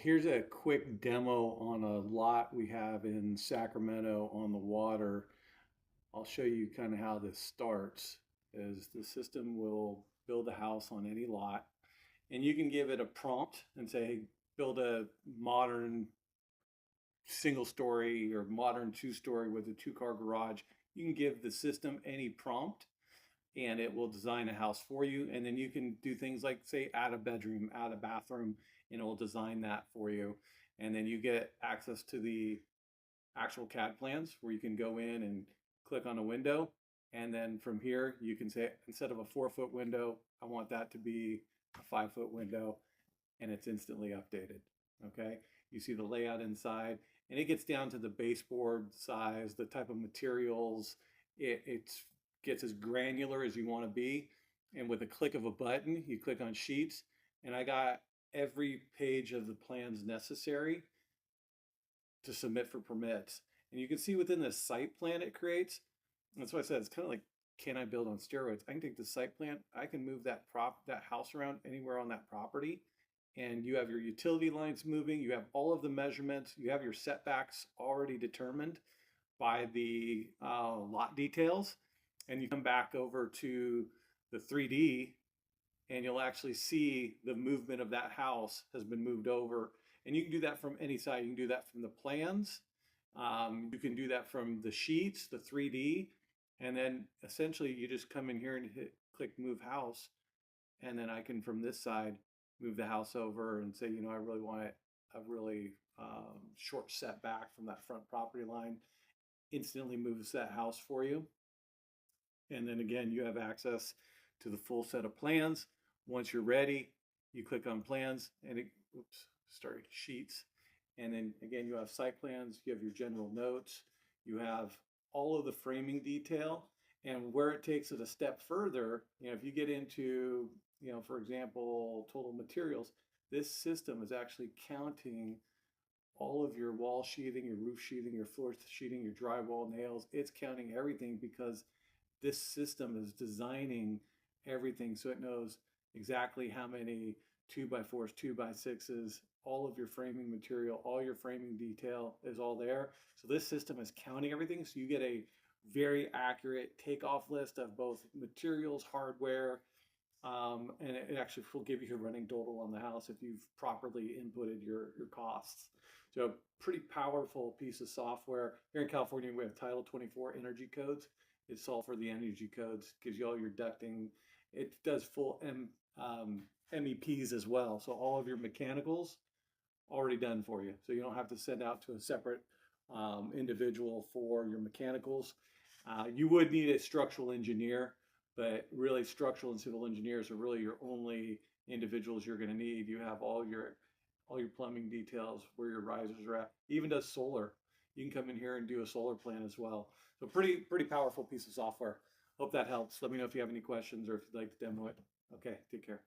Here's a quick demo on a lot we have in Sacramento on the water. I'll show you kind of how this starts. Is the system will build a house on any lot, and you can give it a prompt and say, hey, build a modern single story or modern two-story with a two-car garage. You can give the system any prompt and it will design a house for you. And then you can do things like, say, add a bedroom, add a bathroom, and it will design that for you. And then you get access to the actual CAD plans where you can go in and click on a window. And then from here, you can say, instead of a 4-foot window, I want that to be a 5-foot window, and it's instantly updated. Okay, you see the layout inside, and it gets down to the baseboard size, the type of materials. It gets as granular as you want to be. And with a click of a button, you click on sheets, and I got every page of the plans necessary to submit for permits. And you can see within the site plan it creates, that's why I said it's kind of like, can I build on steroids? I can take the site plan, I can move that house around anywhere on that property, and you have your utility lines moving, you have all of the measurements, you have your setbacks already determined by the lot details, and you come back over to the 3D and you'll actually see the movement of that house has been moved over. And you can do that from any side. You can do that from the plans. You can do that from the sheets, the 3D. And then essentially you just come in here and click move house. And then I can, from this side, move the house over and say, you know, I really want it a really short setback from that front property line. Instantly moves that house for you. And then again, you have access to the full set of plans. Once you're ready, you click on plans and sheets. And then again, you have site plans, you have your general notes, you have all of the framing detail. And where it takes it a step further, you know, if you get into, you know, for example, total materials, this system is actually counting all of your wall sheathing, your roof sheathing, your floor sheathing, your drywall nails. It's counting everything because this system is designing everything so it knows exactly how many 2x4s, 2x6s, all of your framing material, all your framing detail is all there. So this system is counting everything. So you get a very accurate takeoff list of both materials, hardware, and it actually will give you a running total on the house if you've properly inputted your costs. So pretty powerful piece of software. Here in California, we have Title 24 energy codes. It's all for the energy codes, gives you all your ducting. It does full MEPs as well. So all of your mechanicals already done for you. So you don't have to send out to a separate individual for your mechanicals. You would need a structural engineer, but really structural and civil engineers are really your only individuals you're going to need. You have all your plumbing details, where your risers are at. Even does solar. You can come in here and do a solar plan as well. So pretty powerful piece of software. Hope that helps. Let me know if you have any questions or if you'd like to demo it. Okay, take care.